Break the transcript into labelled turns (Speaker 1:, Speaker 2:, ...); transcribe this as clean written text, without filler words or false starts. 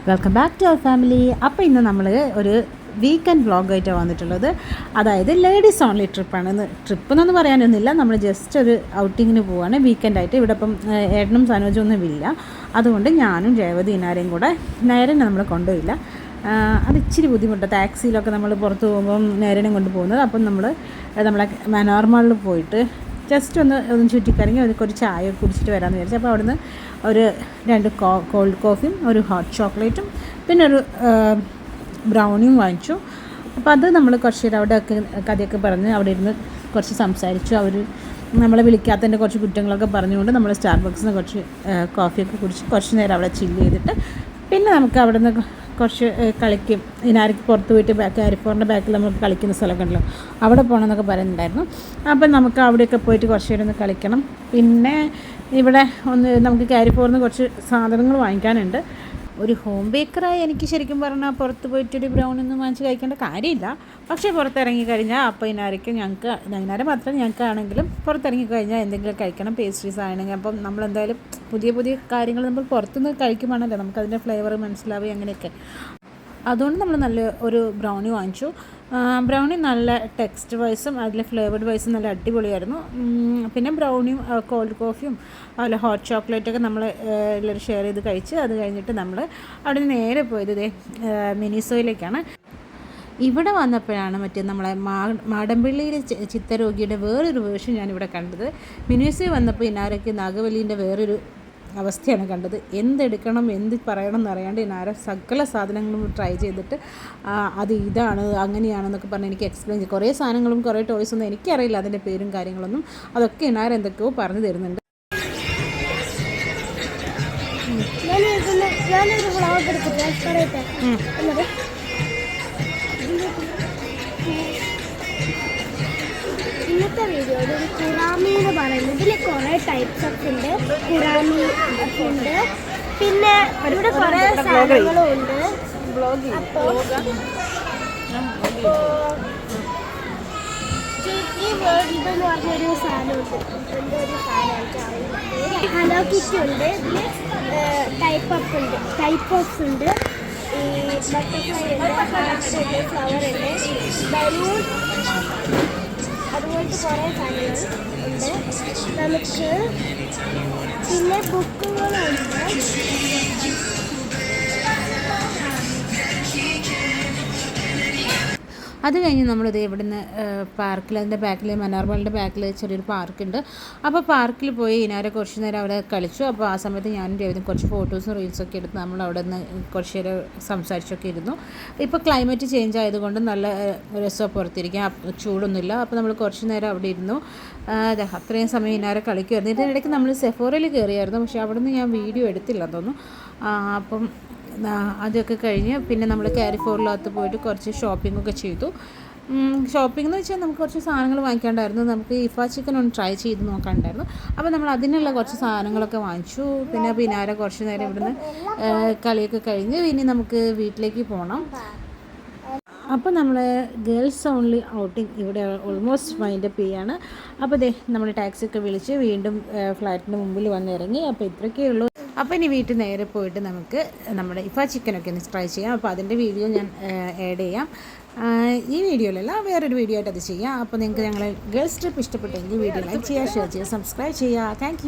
Speaker 1: Welcome back to our family. അപ്പോൾ ഇന്ന് നമ്മൾ ഒരു വീക്കെൻഡ് വ്ളോഗായിട്ടാണ് വന്നിട്ടുള്ളത്. അതായത് ലേഡീസ് ഓൺലി ട്രിപ്പാണ്. ട്രിപ്പ് എന്നൊന്നും പറയാനൊന്നുമില്ല, നമ്മൾ ജസ്റ്റ് ഒരു ഔട്ടിങ്ങിന് പോവുകയാണ് വീക്കെൻഡായിട്ട്. ഇവിടെ ഇപ്പം ഏട്ടനും സനോജും ഒന്നും ഇല്ല, അതുകൊണ്ട് ഞാനും രേവതി ഇനാരെയും കൂടെ നേരെ നമ്മൾ കൊണ്ടുപോയില്ല. അത് ഇച്ചിരി ബുദ്ധിമുട്ടാണ്. ടാക്സിയിലൊക്കെ നമ്മൾ പുറത്ത് പോകുമ്പം നേരേനും കൊണ്ട് പോകുന്നത്. അപ്പം നമ്മൾ നമ്മളെ നോർമലിൽ പോയിട്ട് ജസ്റ്റ് ഒന്ന് ചുറ്റിക്കറങ്ങി ഒരു ചായ കുടിച്ചിട്ട് വരാമെന്ന് വിചാരിച്ചു. അപ്പോൾ അവിടുന്ന് ഒരു 2 കോൾഡ് കോഫിയും ഒരു ഹോട്ട് ചോക്ലേറ്റും പിന്നെ ഒരു ബ്രൗണിയും വാങ്ങിച്ചു. അപ്പോൾ അത് നമ്മൾ കുറച്ച് നേരം അവിടെയൊക്കെ കഥയൊക്കെ പറഞ്ഞ് അവിടെ ഇരുന്ന് കുറച്ച് സംസാരിച്ചു. അവർ നമ്മളെ വിളിക്കാത്തതിൻ്റെ കുറച്ച് കുറ്റങ്ങളൊക്കെ പറഞ്ഞുകൊണ്ട് നമ്മൾ സ്റ്റാർബക്സിൽ നിന്ന് കുറച്ച് കോഫിയൊക്കെ കുടിച്ച് കുറച്ച് നേരം അവിടെ ചില്ല് ചെയ്തിട്ട് പിന്നെ നമുക്ക് അവിടെ നിന്ന് കുറച്ച് കളിക്കും. ഇനാർക്ക് പുറത്ത് പോയിട്ട് കാരിഫോറിൻ്റെ ബാക്കിൽ നമുക്ക് കളിക്കുന്ന സ്ഥലമൊക്കെ ഉണ്ടല്ലോ, അവിടെ പോകണമെന്നൊക്കെ പറയുന്നുണ്ടായിരുന്നു. അപ്പം നമുക്ക് അവിടെയൊക്കെ പോയിട്ട് കുറച്ച് നേരം ഒന്ന് കളിക്കണം. പിന്നെ ഇവിടെ നമുക്ക് കാരിഫോറിൽ നിന്ന് കുറച്ച് സാധനങ്ങൾ വാങ്ങിക്കാനുണ്ട്. ഒരു ഹോം ബേക്കറായി എനിക്ക് ശരിക്കും പറഞ്ഞാൽ പുറത്ത് പോയിട്ടൊരു ബ്രൗണൊന്നും വാങ്ങിച്ച് കഴിക്കേണ്ട കാര്യമില്ല. പക്ഷേ പുറത്തിറങ്ങി കഴിഞ്ഞാൽ അപ്പോൾ ഇതിനായിരിക്കും ഞങ്ങൾക്ക് മാത്രം ഞങ്ങൾക്കാണെങ്കിലും പുറത്തിറങ്ങി കഴിഞ്ഞാൽ എന്തെങ്കിലും കഴിക്കണം, പേസ്ട്രീസ് ആണെങ്കിൽ. അപ്പം നമ്മളെന്തായാലും പുതിയ കാര്യങ്ങൾ നമ്മൾ പുറത്തുനിന്ന് കഴിക്കുവാണല്ലോ നമുക്കതിൻ്റെ ഫ്ലേവർ മനസ്സിലാവുക അങ്ങനെയൊക്കെ. അതുകൊണ്ട് നമ്മൾ നല്ല ഒരു ബ്രൗണി വാങ്ങിച്ചു. ബ്രൗണി നല്ല ടെക്സ്റ്റ് വൈസും അതിലെ ഫ്ലേവർഡ് വൈസും നല്ല അടിപൊളിയായിരുന്നു. പിന്നെ ബ്രൗണിയും കോൾഡ് കോഫിയും അതുപോലെ ഹോട്ട് ചോക്ലേറ്റൊക്കെ നമ്മൾ എല്ലാവരും ഷെയർ ചെയ്ത് കഴിച്ച് അത് കഴിഞ്ഞിട്ട് നമ്മൾ അവിടെ നിന്ന് നേരെ പോയത് മിനിസോയിലേക്കാണ്. ഇവിടെ വന്നപ്പോഴാണ് നമ്മളെ മാടമ്പള്ളിയിലെ ചിത്തരോഗിയുടെ വേറൊരു വേർഷൻ ഞാനിവിടെ കണ്ടത്. മിനിസോയിൽ വന്നപ്പോൾ ഇനാരയ്ക്ക് നാഗവല്ലിൻ്റെ വേറൊരു അവസ്ഥയാണ് കണ്ടത്. എന്തെടുക്കണം എന്ത് പറയണം എന്നറിയാണ്ട് ഇനാര സകല സാധനങ്ങളും ട്രൈ ചെയ്തിട്ട് അത് ഇതാണ് അങ്ങനെയാണെന്നൊക്കെ പറഞ്ഞ് എനിക്ക് എക്സ്പ്ലെയിൻ ചെയ്യും. കുറേ സാധനങ്ങളും കുറേ ടോയ്സൊന്നും എനിക്കറിയില്ല അതിൻ്റെ പേരും കാര്യങ്ങളൊന്നും. അതൊക്കെ ഇനാര എന്തൊക്കെയോ പറഞ്ഞു തരുന്നുണ്ട്.
Speaker 2: ഇന്നത്തെ വീഡിയോയിൽ ഒരു കുറാമി എന്ന് പറയുന്നത് ഇതിൽ കുറേ ടൈപ്സ് ഒക്കെ ഉണ്ട്. കുറാമി ഉണ്ട്, പിന്നെ ഇവിടെ കുറേ സാധനങ്ങളും ഉണ്ട്. അപ്പോൾ ഈ വേർഡ് ഇതെന്ന് പറഞ്ഞൊരു സാധനമുണ്ട്. ഇതിൻ്റെ ഒരു സാധനമായിട്ട് ഹലോ കിറ്റി ഉണ്ട്. ഇതിൽ ടൈപ്പ് ഓഫ്സ് ഉണ്ട്. ഈ ബട്ടർഫ്ലൈ ഉണ്ട്, ഹാർട്ട് ഉണ്ട്, ഫ്ലവർ ഉണ്ട്, ബലൂൺ, അതുപോലത്തെ കുറേ സാധനങ്ങൾ ഉണ്ട് നമുക്ക്. പിന്നെ ബുക്കുകളുണ്ട്.
Speaker 1: അത് കഴിഞ്ഞ് നമ്മളിത് ഇവിടുന്ന് പാർക്കിൽ അതിൻ്റെ ബാക്കിൽ മനാർമലിൻ്റെ ബാക്കിൽ ചെറിയൊരു പാർക്കുണ്ട്. അപ്പോൾ പാർക്കിൽ പോയി ഇനാരെ കുറച്ച് നേരം അവിടെ കളിച്ചു. അപ്പോൾ ആ സമയത്ത് ഞാനും രവിതും കുറച്ച് ഫോട്ടോസും റീൽസൊക്കെ എടുത്ത് നമ്മൾ അവിടെ നിന്ന് കുറച്ച് നേരം സംസാരിച്ചൊക്കെ ഇരുന്നു. ഇപ്പോൾ ക്ലൈമറ്റ് ചേഞ്ച് ആയതുകൊണ്ട് നല്ല രസം പുറത്തിരിക്കാം, ചൂടൊന്നുമില്ല. അപ്പോൾ നമ്മൾ കുറച്ച് നേരം അവിടെ ഇരുന്നു. അത്രയും സമയം ഇനാരെ കളിക്കുമായിരുന്നു. ഇതിനിടയ്ക്ക് നമ്മൾ സെഫോറയിൽ കയറിയായിരുന്നു, പക്ഷേ അവിടെ നിന്ന് ഞാൻ വീഡിയോ എടുത്തില്ല തോന്നുന്നു. അപ്പം അതൊക്കെ കഴിഞ്ഞ് പിന്നെ നമ്മൾ കാരിഫോറിനകത്ത് പോയിട്ട് കുറച്ച് ഷോപ്പിങ്ങൊക്കെ ചെയ്തു. ഷോപ്പിംഗ് എന്ന് വെച്ചാൽ നമുക്ക് കുറച്ച് സാധനങ്ങൾ വാങ്ങിക്കാണ്ടായിരുന്നു. നമുക്ക് ഇഫ ചിക്കൻ ഒന്ന് ട്രൈ ചെയ്ത് നോക്കാനുണ്ടായിരുന്നു. അപ്പോൾ നമ്മൾ അതിനുള്ള കുറച്ച് സാധനങ്ങളൊക്കെ വാങ്ങിച്ചു. പിന്നെ പിന്നാരെ കുറച്ച് നേരം ഇവിടുന്ന് കളിയൊക്കെ കഴിഞ്ഞ് ഇനി നമുക്ക് വീട്ടിലേക്ക് പോകണം. അപ്പോൾ നമ്മൾ ഗേൾസ് ഓൺലി ഔട്ടിങ് ഇവിടെ ഓൾമോസ്റ്റ് വൈൻഡപ്പ് ചെയ്യാണ്. അപ്പോൾ നമ്മൾ ടാക്സിയൊക്കെ വിളിച്ച് വീണ്ടും ഫ്ലാറ്റിൻ്റെ മുമ്പിൽ വന്നിറങ്ങി. അപ്പോൾ ഇത്രയൊക്കെ ഉള്ളൂ. അപ്പോൾ ഇനി വീട്ടിൽ നേരെ പോയിട്ട് നമുക്ക് നമ്മുടെ ഇഫ ചിക്കനൊക്കെ ഒന്ന് ട്രൈ ചെയ്യാം. അപ്പോൾ അതിൻ്റെ വീഡിയോ ഞാൻ ആഡ് ചെയ്യാം. ഈ വീഡിയോയിലല്ല വേറൊരു വീഡിയോ ആയിട്ട് അത് ചെയ്യാം. അപ്പോൾ നിങ്ങൾക്ക് ഞങ്ങളെ ഗേൾസ് ട്രിപ്പ് ഇഷ്ടപ്പെട്ടെങ്കിൽ വീഡിയോ ലൈക്ക് ചെയ്യുക, ഷെയർ ചെയ്യുക, സബ്സ്ക്രൈബ് ചെയ്യുക. താങ്ക്